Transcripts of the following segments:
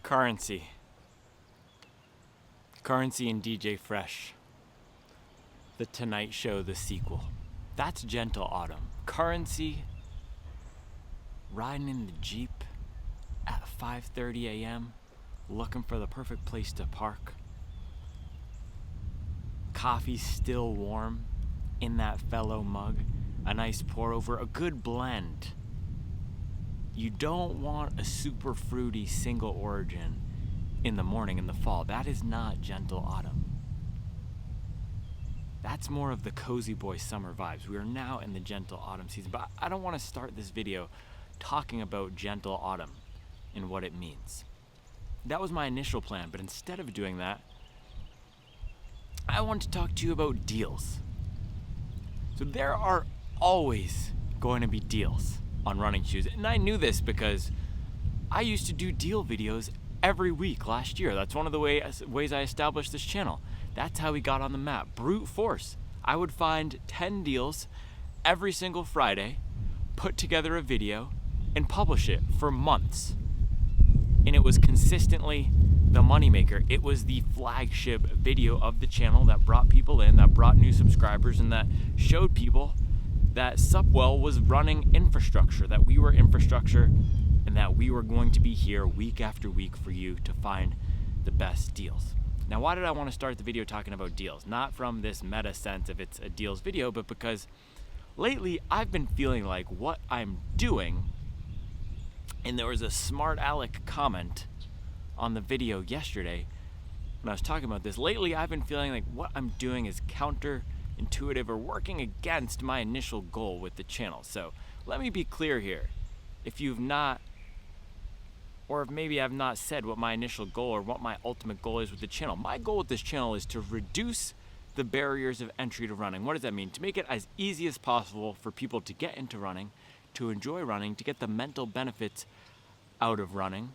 Currency. Currency and DJ Fresh. The Tonight Show, the sequel. That's Gentle Autumn. Currency riding in the Jeep at 5:30 a.m. looking for the perfect place to park. Coffee still warm in that fellow mug. A nice pour over, a good blend. You don't want a super fruity single origin in the morning in the fall. That is not Gentle Autumn. That's more of the cozy boy summer vibes. We are now in the Gentle Autumn season, but I don't want to start this video talking about Gentle Autumn and what it means. That was my initial plan, but instead of doing that, I want to talk to you about deals. So there are always going to be deals on running shoes. And I knew this because I used to do deal videos every week last year. That's one of the ways I established this channel. That's how we got on the map. Brute force. I would find 10 deals every single Friday, put together a video, and publish it for months. And it was consistently the moneymaker. It was the flagship video of the channel that brought people in, that brought new subscribers, and that showed people that Supwell was running infrastructure, that we were infrastructure, and that we were going to be here week after week for you to find the best deals. Now, why did I want to start the video talking about deals? Not from this meta sense of it's a deals video, but because lately I've been feeling like what I'm doing, and there was a smart aleck comment on the video yesterday when I was talking about this. Lately I've been feeling like what I'm doing is counterintuitive or working against my initial goal with the channel. So let me be clear here. If you've not, or if maybe I've not said what my initial goal or what my ultimate goal is with the channel. My goal with this channel is to reduce the barriers of entry to running. What does that mean? To make it as easy as possible for people to get into running, to enjoy running, to get the mental benefits out of running,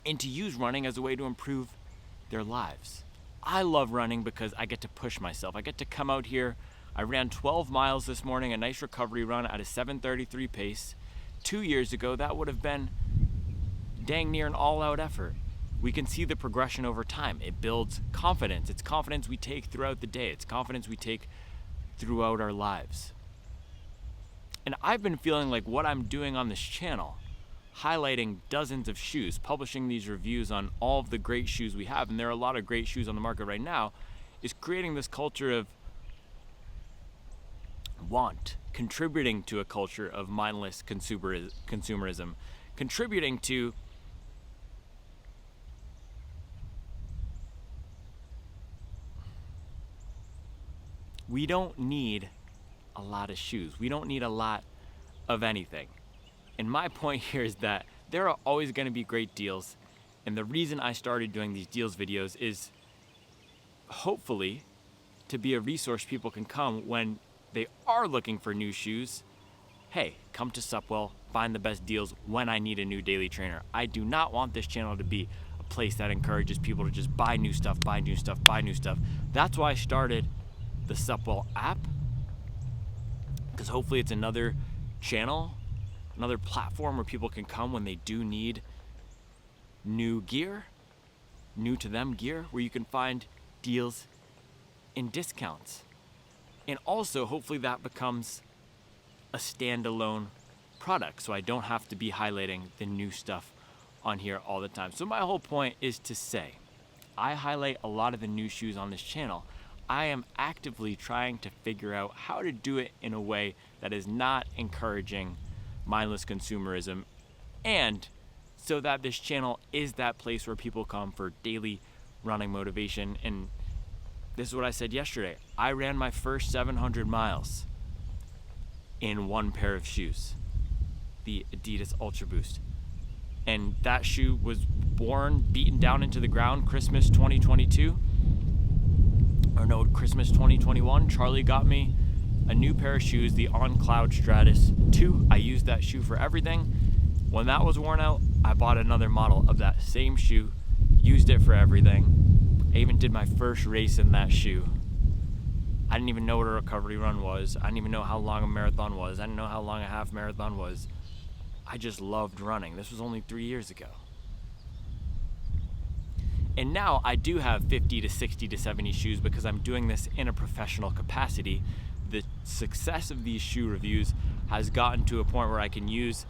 and to use running as a way to improve their lives. I love running because I get to push myself. I get to come out here. I ran 12 miles this morning, a nice recovery run at a 7:33 pace. 2 years ago, that would have been dang near an all-out effort. We can see the progression over time. It builds confidence. It's confidence we take throughout the day. It's confidence we take throughout our lives. And I've been feeling like what I'm doing on this channel, highlighting dozens of shoes, publishing these reviews on all of the great shoes we have, and there are a lot of great shoes on the market right now, is creating this culture of want, contributing to a culture of mindless consumerism, contributing to we don't need a lot of shoes. We don't need a lot of anything. And my point here is that there are always going to be great deals. And the reason I started doing these deals videos is hopefully to be a resource people can come when they are looking for new shoes. Hey, come to Supwell, find the best deals when I need a new daily trainer. I do not want this channel to be a place that encourages people to just buy new stuff, buy new stuff, buy new stuff. That's why I started the Supwell app, because hopefully it's another channel, another platform where people can come when they do need new gear, new to them gear, where you can find deals and discounts. And also, hopefully that becomes a standalone product, so I don't have to be highlighting the new stuff on here all the time. So my whole point is to say, I highlight a lot of the new shoes on this channel. I am actively trying to figure out how to do it in a way that is not encouraging mindless consumerism, and so that this channel is that place where people come for daily running motivation. And this is what I said yesterday. I ran my first 700 miles in one pair of shoes, the Adidas Ultra Boost. And that shoe was beaten down into the ground Christmas 2022. Or no, Christmas 2021. Charlie got me a new pair of shoes, the On Cloud Stratus 2. I used that shoe for everything. When that was worn out, I bought another model of that same shoe, used it for everything. I even did my first race in that shoe. I didn't even know what a recovery run was. I didn't even know how long a marathon was. I didn't know how long a half marathon was. I just loved running. This was only 3 years ago. And now I do have 50 to 60 to 70 shoes because I'm doing this in a professional capacity. The success of these shoe reviews has gotten to a point where I can use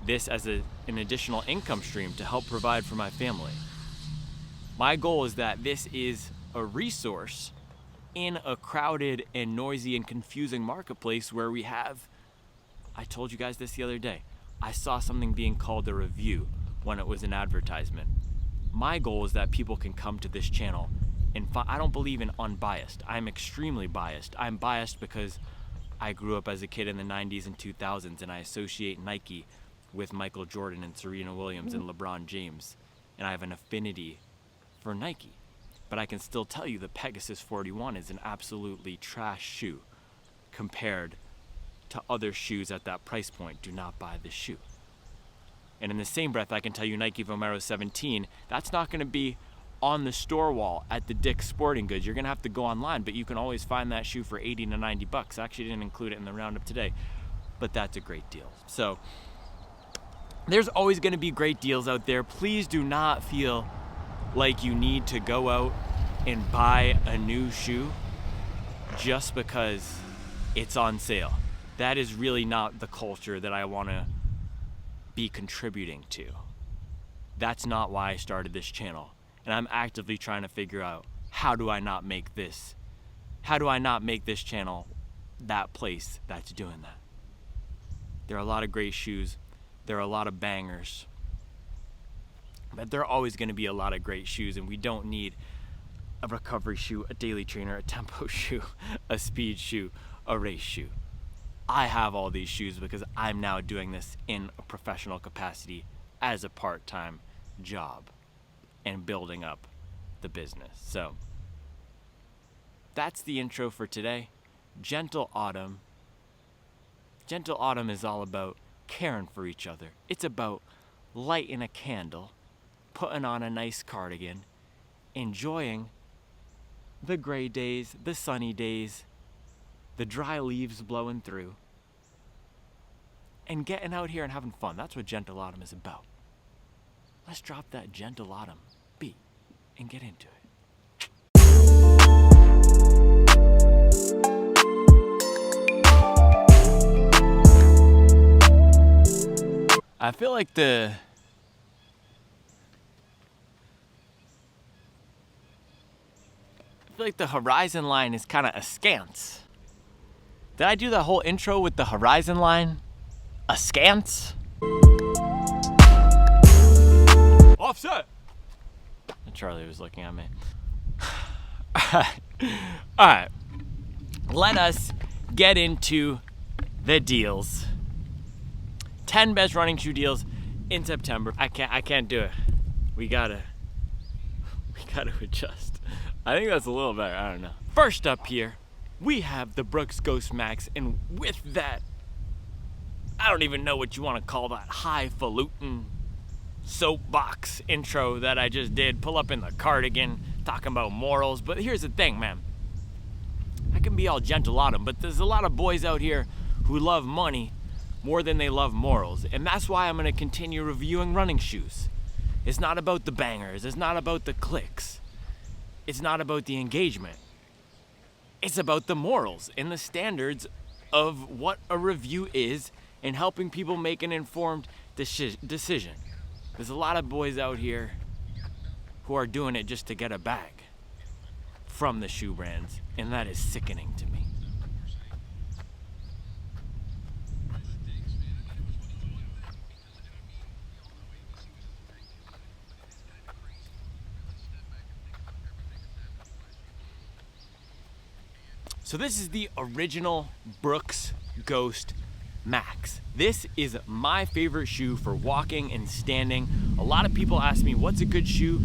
this as an additional income stream to help provide for my family. My goal is that this is a resource in a crowded and noisy and confusing marketplace where we have, I told you guys this the other day, I saw something being called a review when it was an advertisement. My goal is that people can come to this channel and I don't believe in unbiased. I'm extremely biased. I'm biased because I grew up as a kid in the 90s and 2000s, and I associate Nike with Michael Jordan and Serena Williams and LeBron James, and I have an affinity for Nike. But I can still tell you the Pegasus 41 is an absolutely trash shoe compared to other shoes at that price point. Do not buy this shoe. And in the same breath, I can tell you Nike Vomero 17, that's not going to be on the store wall at the Dick's Sporting Goods. You're going to have to go online, but you can always find that shoe for 80 to 90 bucks. I actually didn't include it in the roundup today, but that's a great deal. So there's always going to be great deals out there. Please do not feel like you need to go out and buy a new shoe just because it's on sale. That is really not the culture that I want to be contributing to. That's not why I started this channel. And I'm actively trying to figure out how do I not make this channel that place that's doing that. There are a lot of great shoes. There are a lot of bangers. But there are always going to be a lot of great shoes, and we don't need a recovery shoe, a daily trainer, a tempo shoe, a speed shoe, a race shoe. I have all these shoes because I'm now doing this in a professional capacity as a part-time job and building up the business. So that's the intro for today. Gentle Autumn. Gentle Autumn is all about caring for each other. It's about lighting a candle, putting on a nice cardigan, enjoying the gray days, the sunny days, the dry leaves blowing through, and getting out here and having fun. That's what Gentle Autumn is about. Let's drop that Gentle Autumn beat and get into it. I feel like the horizon line is kind of askance. Did I do the whole intro with the horizon line askance? Offset! Charlie was looking at me. Alright. Let us get into the deals. 10 best running shoe deals in September. I can't do it. We gotta adjust. I think that's a little better. I don't know. First up here, we have the Brooks Ghost Max, and with that, I don't even know what you want to call that highfalutin soapbox intro that I just did. Pull up in the cardigan, talking about morals. But here's the thing, man. I can be all Gentle Autumn, but there's a lot of boys out here who love money more than they love morals. And that's why I'm going to continue reviewing running shoes. It's not about the bangers. It's not about the clicks. It's not about the engagement. It's about the morals and the standards of what a review is and helping people make an informed decision. There's a lot of boys out here who are doing it just to get a bag from the shoe brands, and that is sickening to me. So this is the original Brooks Ghost Max. This is my favorite shoe for walking and standing. A lot of people ask me, what's a good shoe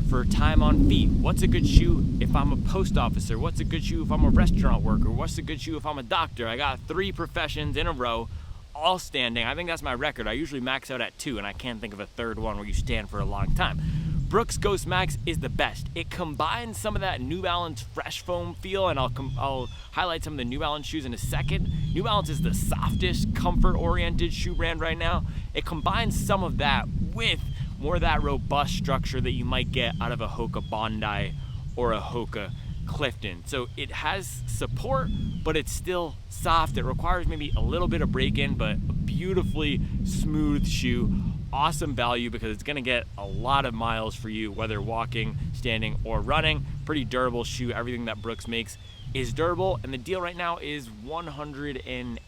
for time on feet? What's a good shoe if I'm a post officer? What's a good shoe if I'm a restaurant worker? What's a good shoe if I'm a doctor? I got 3 professions in a row, all standing. I think that's my record. I usually max out at 2, and I can't think of a third one where you stand for a long time. Brooks Ghost Max is the best. It combines some of that New Balance fresh foam feel, and I'll highlight some of the New Balance shoes in a second. New Balance is the softest, comfort-oriented shoe brand right now. It combines some of that with more that robust structure that you might get out of a Hoka Bondi or a Hoka Clifton. So it has support, but it's still soft. It requires maybe a little bit of break-in, but a beautifully smooth shoe. Awesome value because it's gonna get a lot of miles for you, whether walking, standing, or running. Pretty durable shoe. Everything that Brooks makes is durable, and the deal right now is $108.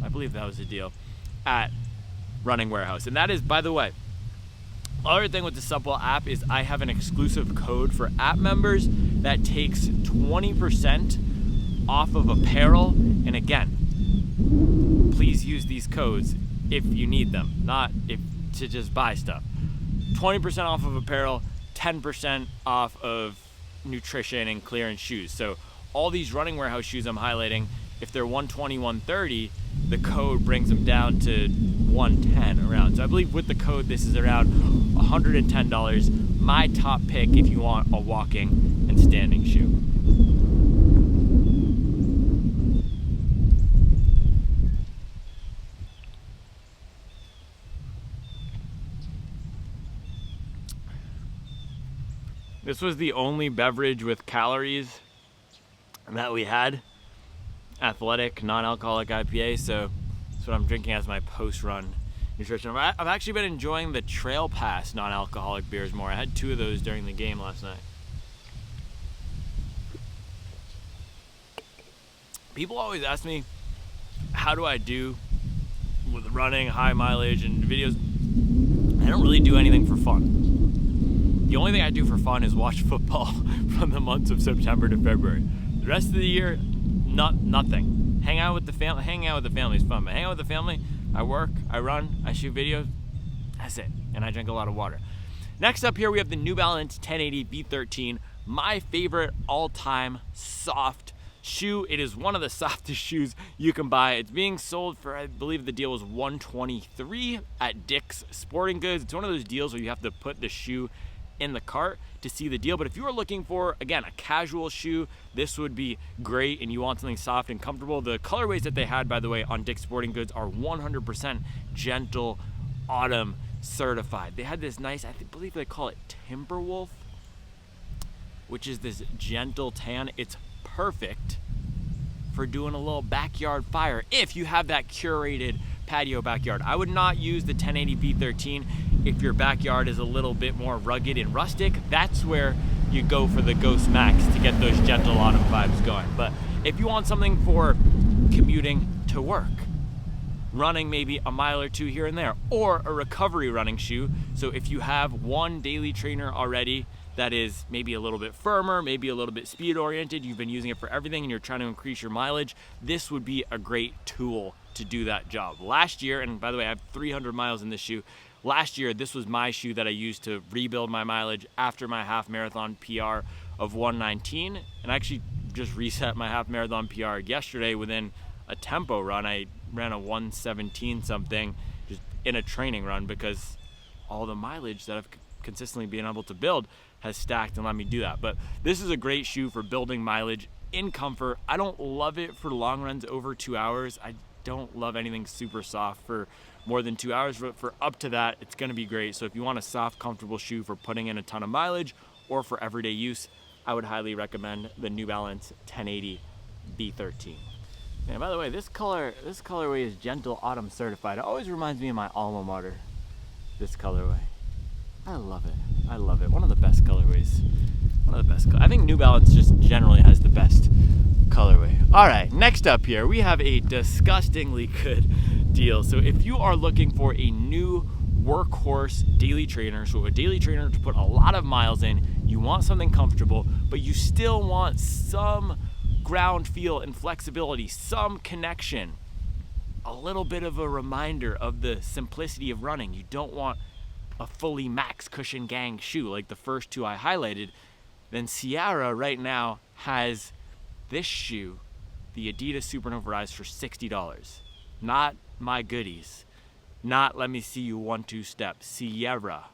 I believe that was the deal at Running Warehouse. And that is, by the way, other thing with the Supwell app is I have an exclusive code for app members that takes 20% off of apparel. And again, please use these codes if you need them, not if to just buy stuff. 20% off of apparel, 10% off of nutrition and clearance shoes. So all these Running Warehouse shoes I'm highlighting, if they're 120, 130, the code brings them down to 110 around. So I believe with the code, this is around $110. My top pick if you want a walking and standing shoe. This was the only beverage with calories that we had. Athletic, non-alcoholic IPA, so that's what I'm drinking as my post-run nutrition. I've actually been enjoying the Trail Pass non-alcoholic beers more. I had 2 of those during the game last night. People always ask me, how do I do with running, high mileage, and videos? I don't really do anything for fun. The only thing I do for fun is watch football from the months of September to February. The rest of the year, nothing. Hang out with the family. Hanging out with the family is fun, but hang out with the family, I work, I run, I shoot videos. That's it. And I drink a lot of water. Next up here, we have the New Balance 1080 V13, my favorite all-time soft shoe. It is one of the softest shoes you can buy. It's being sold for, I believe the deal was $123 at Dick's Sporting Goods. It's one of those deals where you have to put the shoe in the cart to see the deal. But if you are looking for, again, a casual shoe, this would be great, and you want something soft and comfortable. The colorways that they had, by the way, on Dick's Sporting Goods are 100% Gentle Autumn certified. They had this nice, I believe they call it Timberwolf, which is this gentle tan. It's perfect for doing a little backyard fire if you have that curated patio backyard. I would not use the 1080 V13 if your backyard is a little bit more rugged and rustic. That's where you go for the Ghost Max to get those gentle autumn vibes going. But if you want something for commuting to work, running maybe a mile or 2 here and there, or a recovery running shoe, so if you have one daily trainer already that is maybe a little bit firmer, maybe a little bit speed oriented, you've been using it for everything and you're trying to increase your mileage, this would be a great tool to do that job. Last year, and by the way, I have 300 miles in this shoe. Last year, this was my shoe that I used to rebuild my mileage after my half marathon PR of 119. And I actually just reset my half marathon PR yesterday within a tempo run. I ran a 117 something just in a training run because all the mileage that I've consistently been able to build has stacked and let me do that. But this is a great shoe for building mileage in comfort. I don't love it for long runs over 2 hours. I don't love anything super soft for more than 2 hours, but for up to that, it's gonna be great. So if you want a soft, comfortable shoe for putting in a ton of mileage or for everyday use, I would highly recommend the New Balance 1080 V13. And by the way, this colorway is Gentle Autumn certified. It always reminds me of my alma mater, this colorway. I love it. I love it. One of the best colorways. One of the best. I think New Balance just generally has the best colorway. All right, next up here, we have a disgustingly good deal. So if you are looking for a new workhorse daily trainer, so a daily trainer to put a lot of miles in, you want something comfortable, but you still want some ground feel and flexibility, some connection, a little bit of a reminder of the simplicity of running. You don't want a fully max cushion gang shoe like the first two I highlighted. Then Sierra right now has this shoe, the Adidas Supernova Rise, for $60. Not my goodies. Not let me see you 1-2 step. Sierra,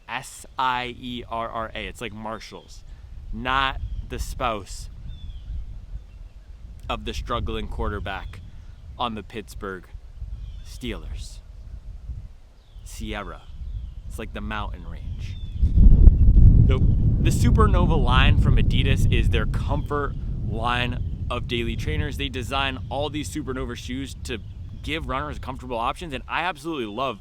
S-I-E-R-R-A. It's like Marshalls. Not the spouse of the struggling quarterback on the Pittsburgh Steelers. Sierra. It's like the mountain range. So the Supernova line from Adidas is their comfort line of daily trainers. They design all these Supernova shoes to give runners comfortable options, and I absolutely love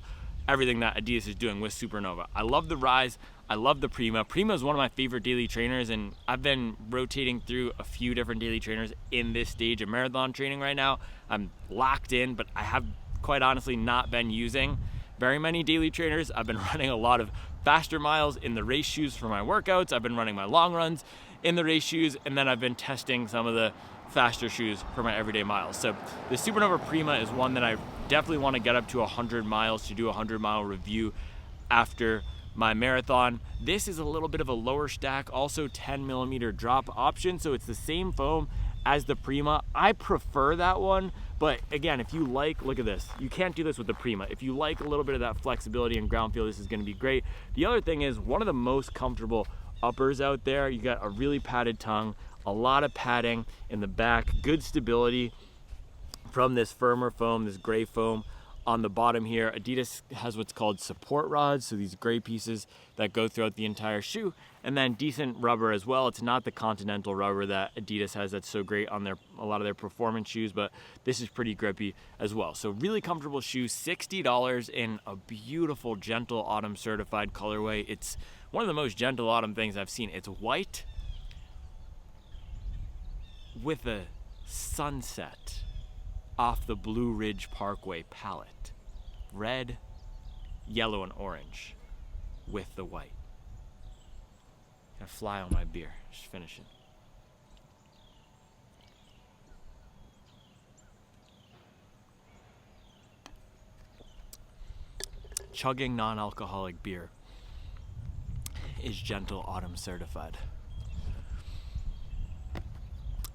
everything that Adidas is doing with Supernova. I love the Rise, I love the Prima. Prima is one of my favorite daily trainers, and I've been rotating through a few different daily trainers in this stage of marathon training right now. I'm locked in, but I have quite honestly not been using very many daily trainers. I've been running a lot of faster miles in the race shoes for my workouts. I've been running my long runs in the race shoes, and then I've been testing some of the faster shoes for my everyday miles. So the Supernova Prima is one that I definitely want to get up to 100 miles to do a 100-mile review after my marathon. This is a little bit of a lower stack, also 10 millimeter drop option, so it's the same foam as the Prima. I prefer that one, but again, if you like, look at this, you can't do this with the Prima. If you like a little bit of that flexibility and ground feel, this is going to be great. The other thing is, one of the most comfortable uppers out there. You got a really padded tongue, a lot of padding in the back, good stability from this firmer foam, this gray foam on the bottom here. Adidas has what's called support rods, so these gray pieces that go throughout the entire shoe, and then decent rubber as well. It's not the Continental rubber that Adidas has that's so great on a lot of their performance shoes, but this is pretty grippy as well. So really comfortable shoe, $60 in a beautiful gentle autumn certified colorway. It's one of the most gentle autumn things I've seen. It's white with a sunset off the Blue Ridge Parkway palette. Red, yellow, and orange with the white. Gonna fly on my beer, just finishing. Chugging non-alcoholic beer is gentle autumn certified.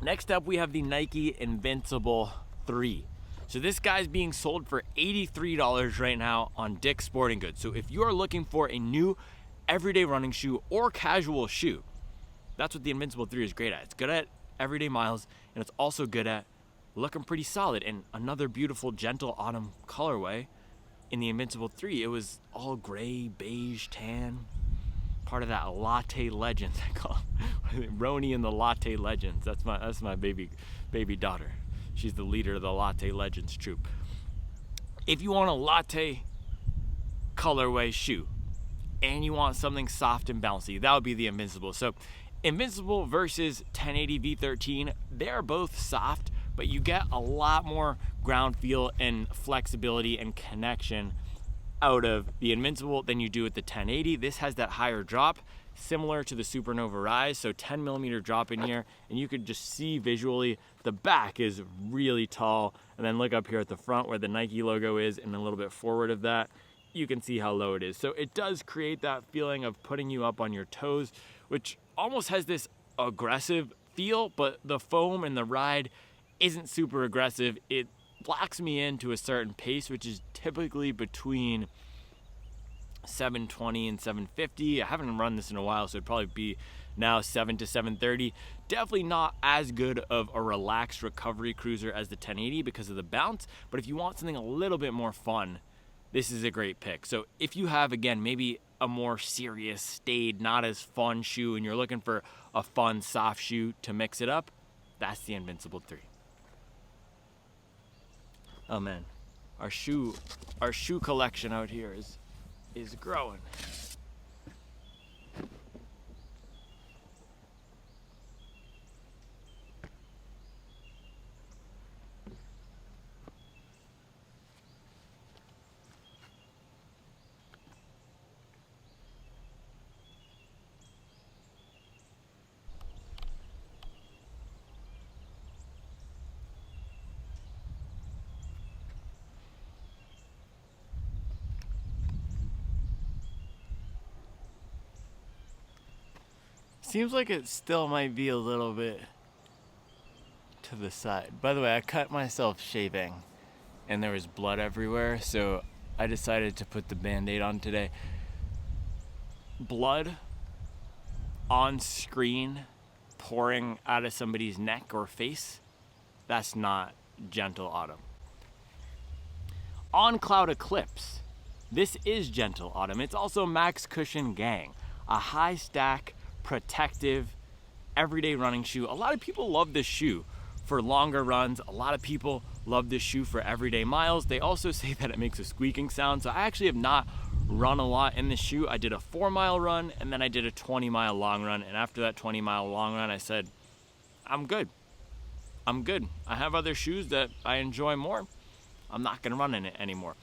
Next up, we have the Nike Invincible 3. So this guy's being sold for $83 right now on Dick's Sporting Goods. So if you are looking for a new everyday running shoe or casual shoe, that's what the Invincible 3 is great at. It's good at everyday miles, and it's also good at looking pretty solid. And another beautiful gentle autumn colorway in the Invincible 3. It was all gray, beige, tan, part of that Latte Legends I call it. Roni and the Latte Legends. That's my baby daughter. She's the leader of the Latte Legends troop. If you want a latte colorway shoe and you want something soft and bouncy, that would be the Invincible. So Invincible versus 1080 V13, they're both soft, but you get a lot more ground feel and flexibility and connection out of the Invincible than you do with the 1080. This has that higher drop, similar to the Supernova Rise, so 10 millimeter drop in here, and you could just see visually the back is really tall, and then look up here at the front where the Nike logo is, and a little bit forward of that, you can see how low it is. So it does create that feeling of putting you up on your toes, which almost has this aggressive feel, but the foam and the ride isn't super aggressive. It locks me into a certain pace, which is typically between 720 and 750. I haven't run this in a while, so it'd probably be now 7 to 730. Definitely not as good of a relaxed recovery cruiser as the 1080 because of the bounce, but if you want something a little bit more fun, this is a great pick. So if you have, again, maybe a more serious, staid, not as fun shoe, and you're looking for a fun, soft shoe to mix it up, that's the Invincible 3. Oh man, our shoe collection out here is growing. Seems like it still might be a little bit to the side. By the way, I cut myself shaving and there was blood everywhere, so I decided to put the Band-Aid on today. Blood on screen pouring out of somebody's neck or face, that's not gentle autumn. On Cloud Eclipse, This is Gentle Autumn. It's also Max Cushion Gang, a high stack, protective, everyday running shoe. A lot of people love this shoe for longer runs. A lot of people love this shoe for everyday miles. They also say that it makes a squeaking sound. So I actually have not run a lot in this shoe. I did a 4-mile run and then I did a 20-mile long run. And after that 20-mile long run, I said, I'm good. I have other shoes that I enjoy more. I'm not gonna run in it anymore.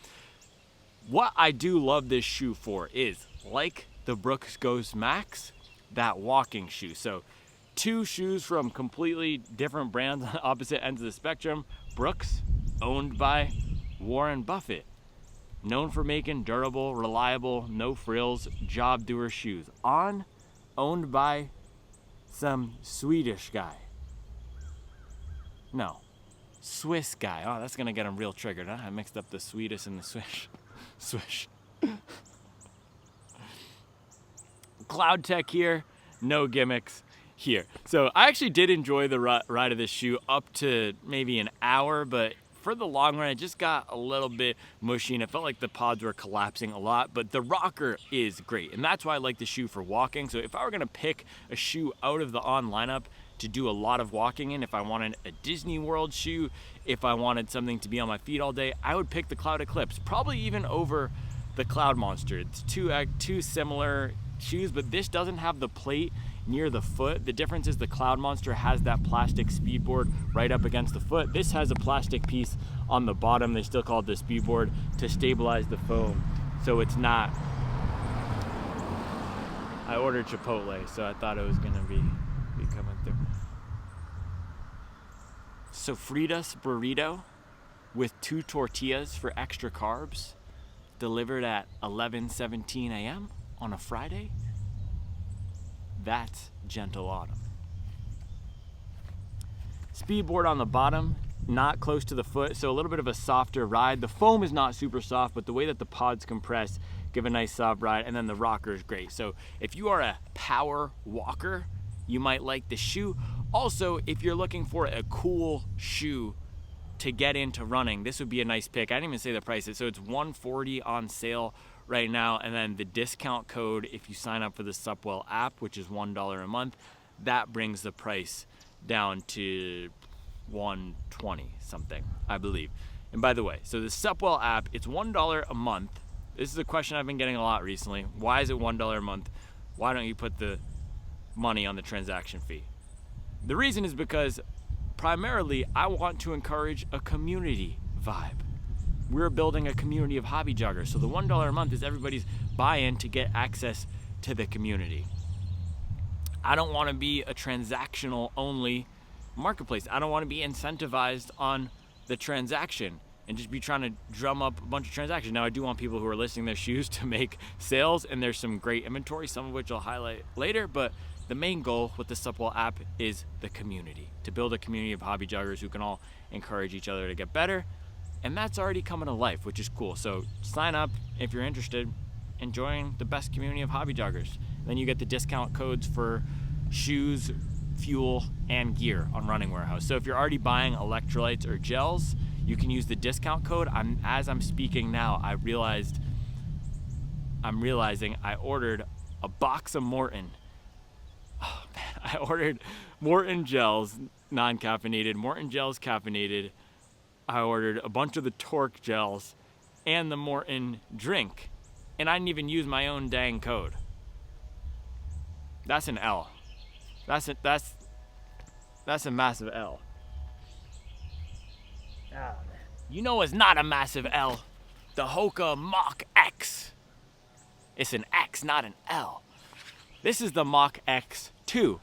What I do love this shoe for is, like the Brooks Ghost Max, that walking shoe. So 2 shoes from completely different brands on opposite ends of the spectrum. Brooks, owned by Warren Buffett, known for making durable, reliable, no frills, job doer shoes. On, owned by some Swedish guy. No, Swiss guy. Oh, that's gonna get him real triggered, huh? I mixed up the Swedish and the Swish. Swish. Cloud Tech here, no gimmicks here. So I actually did enjoy the ride of this shoe up to maybe an hour, but for the long run, it just got a little bit mushy and it felt like the pods were collapsing a lot, but the rocker is great. And that's why I like the shoe for walking. So if I were gonna pick a shoe out of the On lineup to do a lot of walking in, if I wanted a Disney World shoe, if I wanted something to be on my feet all day, I would pick the Cloud Eclipse, probably even over the Cloud Monster. It's two similar shoes, but this doesn't have the plate near the foot. The difference is the Cloud Monster has that plastic speedboard right up against the foot. This has a plastic piece on the bottom, they still call it the speedboard, to stabilize the foam, so it's not. I ordered Chipotle, so I thought it was gonna be coming through. Sofritas burrito with 2 tortillas for extra carbs, delivered at 11:17 a.m. on a Friday. That's Gentle Autumn. Speedboard on the bottom, not close to the foot, so a little bit of a softer ride. The foam is not super soft, but the way that the pods compress give a nice soft ride, and then the rocker is great. So if you are a power walker, you might like the shoe. Also, if you're looking for a cool shoe to get into running, this would be a nice pick. I didn't even say the price. So it's $140 on sale right now, and then the discount code, if you sign up for the Supwell app, which is $1 a month, that brings the price down to $120 something, I believe. And by the way, so the Supwell app, it's $1 a month. This is a question I've been getting a lot recently. Why is it $1 a month? Why don't you put the money on the transaction fee? The reason is because primarily I want to encourage a community vibe. We're building a community of hobby joggers, so the $1 a month is everybody's buy-in to get access to the community. I don't want to be a transactional only marketplace. I don't want to be incentivized on the transaction and just be trying to drum up a bunch of transactions. Now, I do want people who are listing their shoes to make sales, and there's some great inventory, some of which I'll highlight later, but the main goal with the Supwell app is the community, to build a community of hobby joggers who can all encourage each other to get better. And that's already coming to life, which is cool. So sign up if you're interested in joining the best community of hobby joggers. Then you get the discount codes for shoes, fuel, and gear on Running Warehouse. So if you're already buying electrolytes or gels, you can use the discount code. As I'm speaking now, I'm realizing I ordered a box of Morton. Oh man, I ordered Morton gels, non-caffeinated, Morton gels caffeinated. I ordered a bunch of the Torque gels and the Morton drink, and I didn't even use my own dang code. That's an L. That's a massive L. Oh, man. You know it's not a massive L. The Hoka Mach X. It's an X, not an L. This is the Mach X2.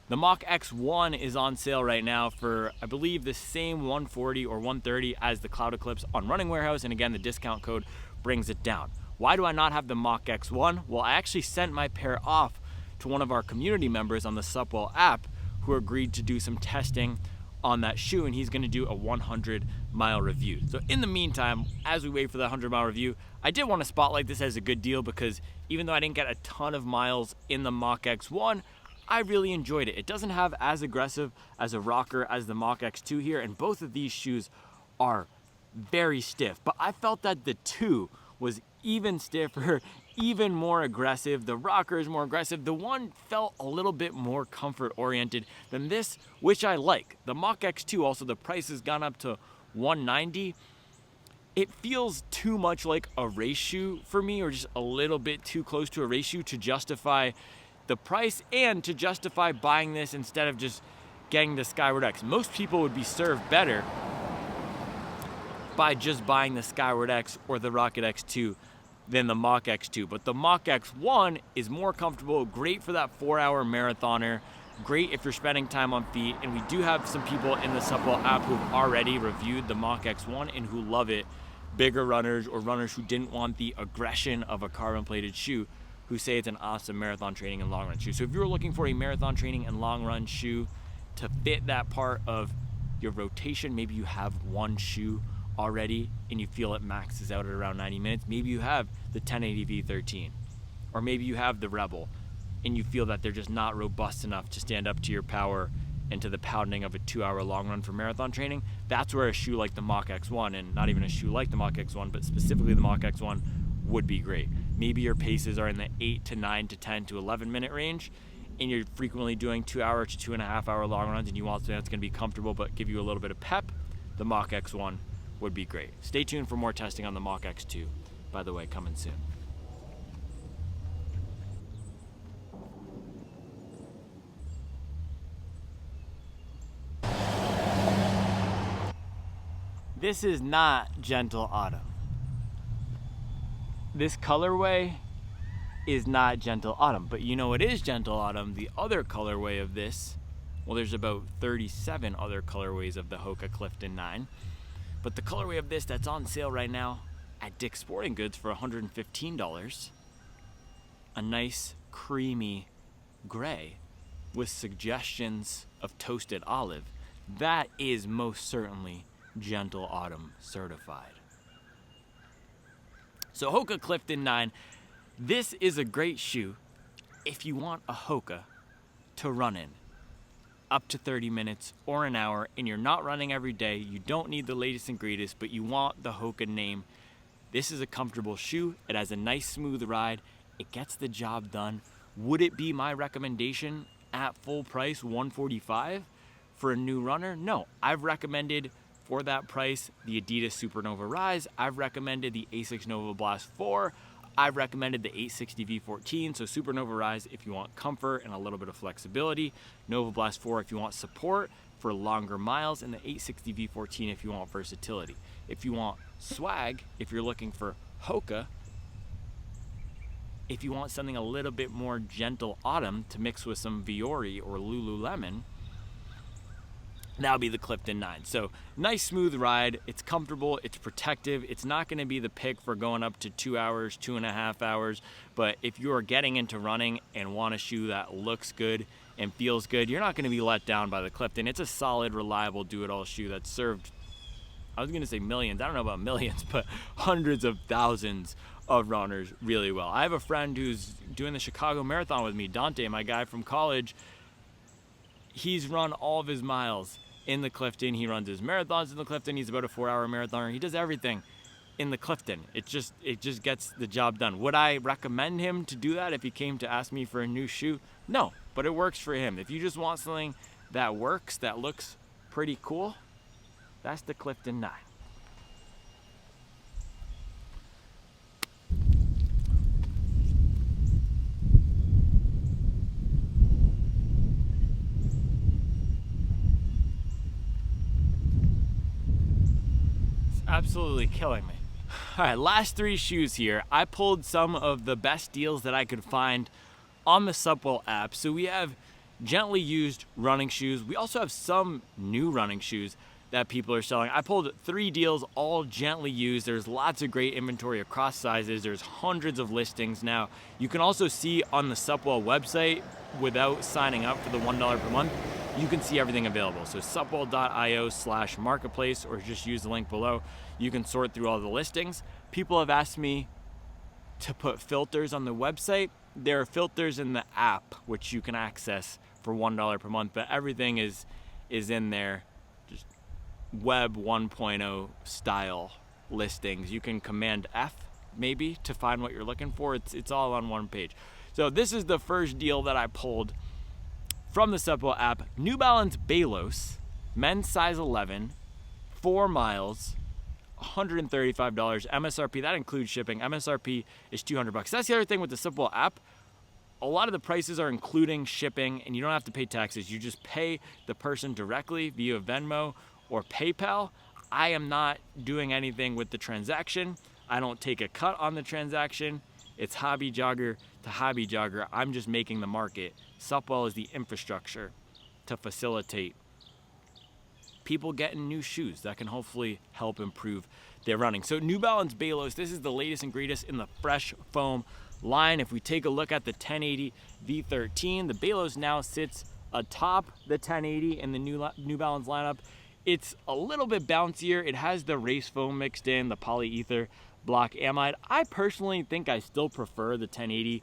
The Mach X1 is on sale right now for, I believe, the same $140 or $130 as the Cloud Eclipse on Running Warehouse, and again, the discount code brings it down. Why do I not have the Mach X1? Well, I actually sent my pair off to one of our community members on the Supwell app who agreed to do some testing on that shoe, and he's gonna do a 100-mile review. So in the meantime, as we wait for the 100-mile review, I did want to spotlight this as a good deal because even though I didn't get a ton of miles in the Mach X1, I really enjoyed it. It doesn't have as aggressive as a rocker as the Mach X2 here, and both of these shoes are very stiff. But I felt that the 2 was even stiffer, even more aggressive. The rocker is more aggressive. The one felt a little bit more comfort oriented than this, which I like. The Mach X2, also the price has gone up to $190. It feels too much like a race shoe for me, or just a little bit too close to a race shoe to justify the price and to justify buying this instead of just getting the Skyward X. Most people would be served better by just buying the Skyward X or the Rocket X2 than the Mach X2. But the Mach X1 is more comfortable, great for that 4-hour marathoner, great if you're spending time on feet. And we do have some people in the Supwell app who've already reviewed the Mach X1 and who love it. Bigger runners or runners who didn't want the aggression of a carbon plated shoe, who say it's an awesome marathon training and long run shoe. So if you're looking for a marathon training and long run shoe to fit that part of your rotation, maybe you have one shoe already and you feel it maxes out at around 90 minutes. Maybe you have the 1080 V13, or maybe you have the Rebel and you feel that they're just not robust enough to stand up to your power and to the pounding of a 2-hour long run for marathon training. That's where a shoe like the Mach X1, and not even a shoe like the Mach X1, but specifically the Mach X1, would be great. Maybe your paces are in the 8 to 9 to 10 to 11 minute range, and you're frequently doing 2-hour to 2.5-hour long runs, and you want something that's going to be comfortable but give you a little bit of pep. The Mach X1 would be great. Stay tuned for more testing on the Mach X2, by the way, coming soon. This is not Gentle Autumn. This colorway is not Gentle Autumn, but you know what is Gentle Autumn? The other colorway of this, well, there's about 37 other colorways of the Hoka Clifton 9, but the colorway of this that's on sale right now at Dick's Sporting Goods for $115, a nice creamy gray with suggestions of toasted olive, that is most certainly Gentle Autumn certified. So Hoka Clifton 9, this is a great shoe if you want a Hoka to run in up to 30 minutes or an hour, and you're not running every day, you don't need the latest and greatest, but you want the Hoka name. This is a comfortable shoe. It has a nice smooth ride. It gets the job done. Would it be my recommendation at full price, $145 for a new runner? No, I've recommended for that price the Adidas Supernova Rise. I've recommended the Asics Nova Blast 4. I've recommended the 860 V14. So Supernova Rise if you want comfort and a little bit of flexibility. Nova Blast 4 if you want support for longer miles. And the 860 V14 if you want versatility. If you want swag, if you're looking for Hoka, if you want something a little bit more Gentle Autumn to mix with some Viore or Lululemon, that'll be the Clifton 9. So nice smooth ride, it's comfortable, it's protective, it's not gonna be the pick for going up to 2 hours, 2.5 hours, but if you are getting into running and want a shoe that looks good and feels good, you're not gonna be let down by the Clifton. It's a solid, reliable, do-it-all shoe that's served, I was gonna say millions, I don't know about millions, but hundreds of thousands of runners really well. I have a friend who's doing the Chicago Marathon with me, Dante, my guy from college. He's run all of his miles in the Clifton. He runs his marathons in the Clifton. He's about a 4-hour marathoner. He does everything in the Clifton. It just gets the job done. Would I recommend him to do that if he came to ask me for a new shoe? No, but it works for him. If you just want something that works, that looks pretty cool, that's the Clifton 9. Absolutely killing me. All right, last 3 shoes here. I pulled some of the best deals that I could find on the Supwell app. So we have gently used running shoes. We also have some new running shoes that people are selling. I pulled 3 deals, all gently used. There's lots of great inventory across sizes. There's hundreds of listings now. You can also see on the Supwell website, without signing up for the $1 per month, you can see everything available. So supwell.io/marketplace, or just use the link below. You can sort through all the listings. People have asked me to put filters on the website. There are filters in the app, which you can access for $1 per month, but everything is in there, just web 1.0 style listings. You can Command F maybe to find what you're looking for. It's all on one page. So this is the first deal that I pulled from the Supwell app. New Balance BOS, men's size 11, 4 miles, $135 MSRP. That includes shipping. MSRP is $200. That's the other thing with the Supwell app. A lot of the prices are including shipping, and you don't have to pay taxes. You just pay the person directly via Venmo or PayPal. I am not doing anything with the transaction. I don't take a cut on the transaction. It's hobby jogger to hobby jogger. I'm just making the market. Supwell is the infrastructure to facilitate people getting new shoes that can hopefully help improve their running. So New Balance BOS, this is the latest and greatest in the fresh foam line. If we take a look at the 1080 V13, the BOS now sits atop the 1080 in the New Balance lineup. It's a little bit bouncier. It has the race foam mixed in, the polyether block amide. I personally think I still prefer the 1080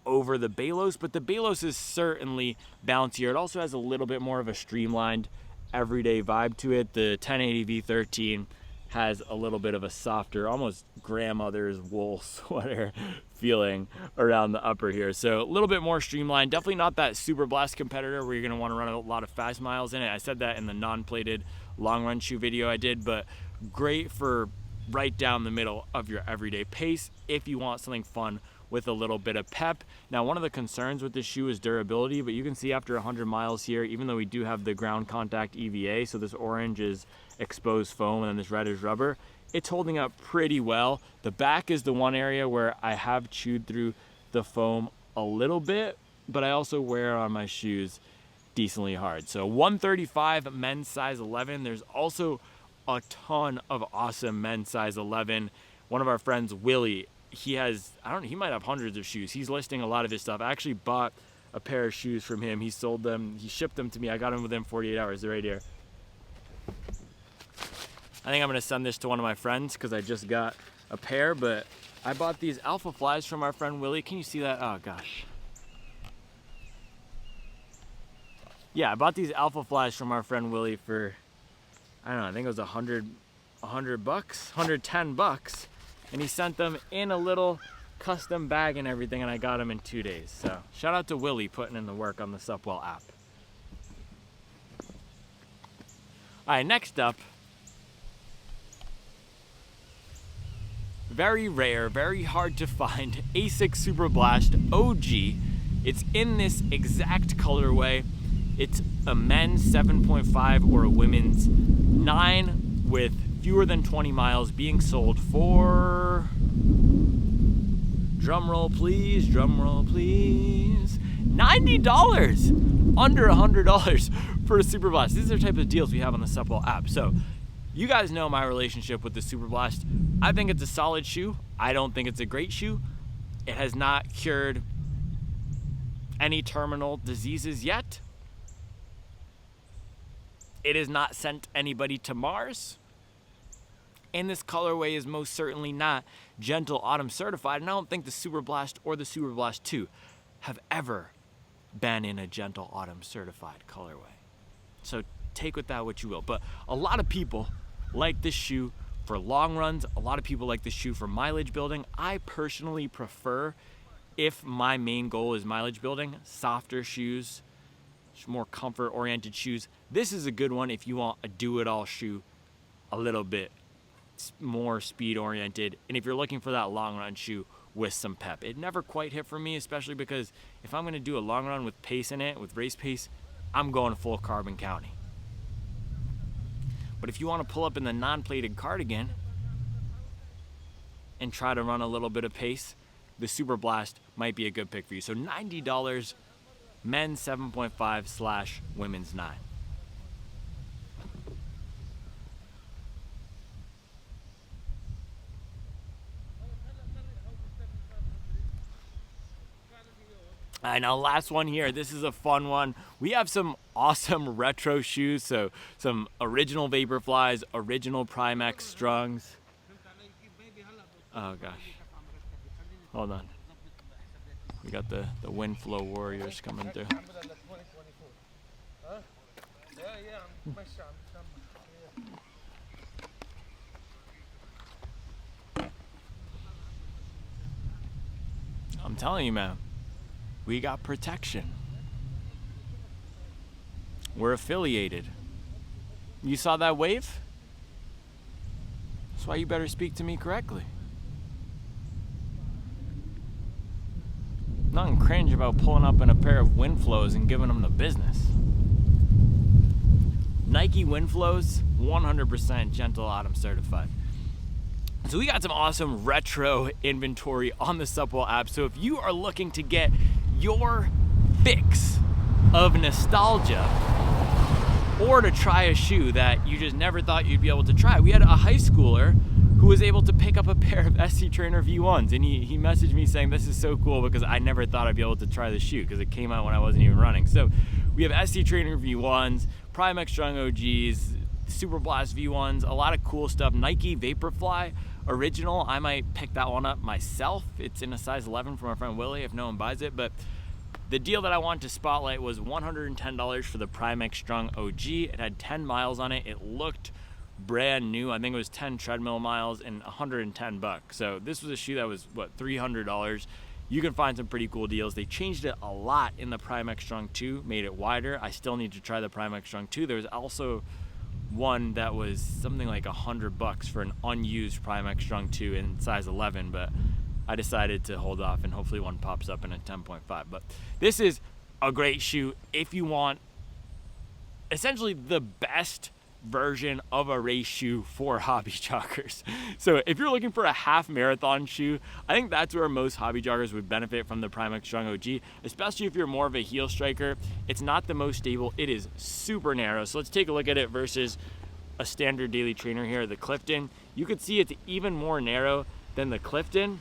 over the BOS, but the BOS is certainly bouncier. It also has a little bit more of a streamlined everyday vibe to it. The 1080 V13 has a little bit of a softer, almost grandmother's wool sweater feeling around the upper here. So a little bit more streamlined. Definitely not that Super Blast competitor where you're gonna wanna run a lot of fast miles in it. I said that in the non-plated long run shoe video I did, but great for right down the middle of your everyday pace if you want something fun with a little bit of pep. Now, one of the concerns with this shoe is durability, but you can see after 100 miles here, even though we do have the ground contact EVA, so this orange is exposed foam and then this red is rubber, it's holding up pretty well. The back is the one area where I have chewed through the foam a little bit, but I also wear on my shoes decently hard. So 135 men's size 11. There's also a ton of awesome men's size 11. One of our friends, Willie, he might have hundreds of shoes. He's listing a lot of his stuff. I actually bought a pair of shoes from him. He sold them, he shipped them to me. I got them within 48 hours. They're right here. I think I'm gonna send this to one of my friends because I just got a pair, but I bought these Alpha Flies from our friend Willie. Can you see that? Oh gosh. Yeah, I bought these Alpha Flies from our friend Willie for, I don't know, I think it was $100 bucks, $110. And he sent them in a little custom bag and everything, and I got them in 2 days. So shout out to Willie putting in the work on the Supwell app. All right, next up, very rare, very hard to find, Asics Super Blast OG. It's in this exact colorway. It's a men's 7.5 or a women's 9 with fewer than 20 miles being sold for, drumroll please, $90, under $100 for a Super Blast. These are the type of deals we have on the Supwell app. So you guys know my relationship with the Super Blast. I think it's a solid shoe. I don't think it's a great shoe. It has not cured any terminal diseases yet. It has not sent anybody to Mars. And this colorway is most certainly not Gentle Autumn certified. And I don't think the Super Blast or the Super Blast 2 have ever been in a Gentle Autumn certified colorway. So take with that what you will. But a lot of people like this shoe for long runs. A lot of people like this shoe for mileage building. I personally prefer, if my main goal is mileage building, softer shoes, more comfort oriented shoes. This is a good one if you want a do-it-all shoe, a little bit more speed oriented, and if you're looking for that long run shoe with some pep. It never quite hit for me, especially because if I'm going to do a long run with pace in it, with race pace, I'm going full Carbon County. But if you want to pull up in the non-plated cardigan and try to run a little bit of pace, the Super Blast might be a good pick for you. So $90, men's 7.5 / women's 9. All right, now last one here. This is a fun one. We have some awesome retro shoes. So some original Vaporflies, original Primex Strungs. Oh gosh. Hold on. We got the Windflow Warriors coming through. I'm telling you, man, we got protection. We're affiliated. You saw that wave? That's why you better speak to me correctly. Nothing cringe about pulling up in a pair of Windflows and giving them the business. Nike Windflows, 100% Gentle Autumn certified. So we got some awesome retro inventory on the Supwell app. So if you are looking to get your fix of nostalgia or to try a shoe that you just never thought you'd be able to try, we had a high schooler who was able to pick up a pair of SC Trainer V1s, and he messaged me saying this is so cool because I never thought I'd be able to try the shoe because it came out when I wasn't even running. So we have SC Trainer V1s, Prime X Strung OGs, Super Blast V1s, a lot of cool stuff. Nike Vaporfly original, I might pick that one up myself. It's in a size 11 from our friend Willie if no one buys it, but the deal that I wanted to spotlight was $110 for the Prime X Strung OG. It had 10 miles on it. It looked brand new. I think it was 10 treadmill miles and 110 bucks. So this was a shoe that was what, $300. You can find some pretty cool deals. They changed it a lot in the Prime X Strung 2, made it wider. I still need to try the Prime X Strung 2. There was also one that was something like $100 for an unused Prime X Strung 2 in size 11, but I decided to hold off and hopefully one pops up in a 10.5. But this is a great shoe if you want essentially the best version of a race shoe for hobby joggers. So if you're looking for a half marathon shoe, I think that's where most hobby joggers would benefit from the Prime X Strung OG, especially if you're more of a heel striker. It's not the most stable. It is super narrow. So let's take a look at it versus a standard daily trainer here, the Clifton. You could see it's even more narrow than the Clifton,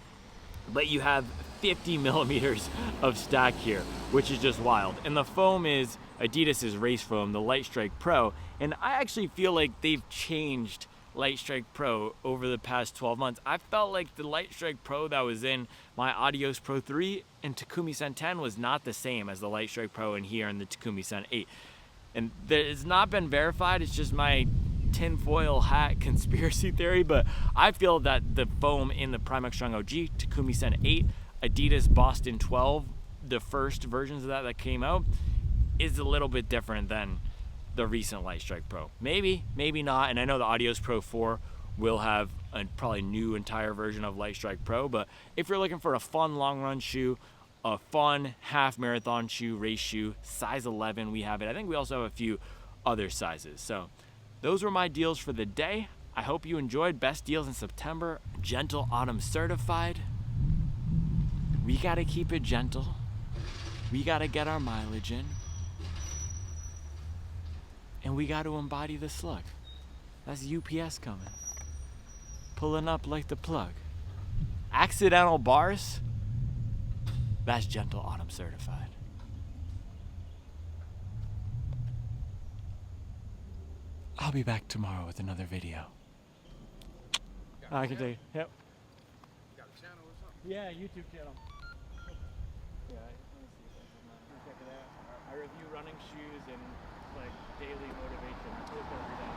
but you have 50 millimeters of stack here, which is just wild. And the foam is Adidas's race foam, the Light Strike Pro. And I actually feel like they've changed Light Strike Pro over the past 12 months. I felt like the Light Strike Pro that was in my Adios Pro 3 and Takumi Sen 10 was not the same as the Light Strike Pro in here and the Takumi Sen 8. And it's not been verified, it's just my tinfoil hat conspiracy theory, but I feel that the foam in the Prime X Strung OG, Takumi Sen 8, Adidas Boston 12, the first versions of that came out, is a little bit different than the recent Light Strike Pro. Maybe, maybe not, and I know the Adios Pro 4 will have a probably new entire version of Light Strike Pro, but if you're looking for a fun long run shoe, a fun half marathon shoe, race shoe, size 11, we have it. I think we also have a few other sizes. So those were my deals for the day. I hope you enjoyed. Best deals in September, Gentle Autumn certified. We gotta keep it gentle. We gotta get our mileage in. And we got to embody the slug. That's UPS coming. Pulling up like the plug. Accidental bars, that's Gentle Autumn certified. I'll be back tomorrow with another video. I can take, yep. You got a channel or something? Yeah, YouTube channel. Yeah, let me see if I can check it out. I review running shoes and like daily motivation. I look every day.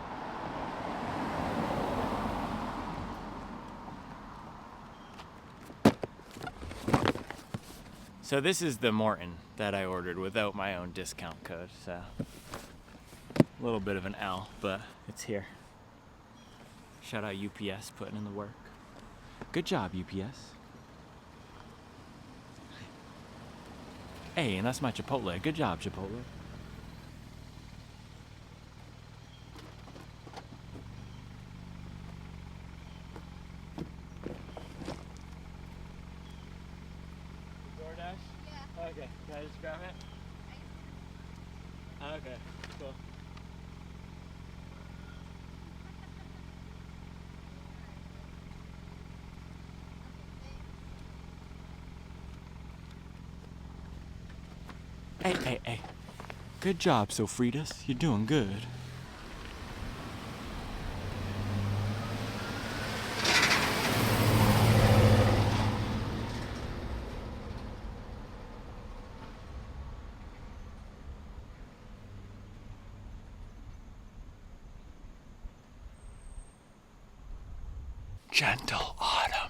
So this is the Morton that I ordered without my own discount code. So a little bit of an L, but it's here. Shout out UPS putting in the work. Good job, UPS. Hey, and that's my Chipotle. Good job, Chipotle. DoorDash? Yeah. Okay, can I just grab it? Okay, cool. Hey. Good job, Sofritas. You're doing good. Gentle Autumn.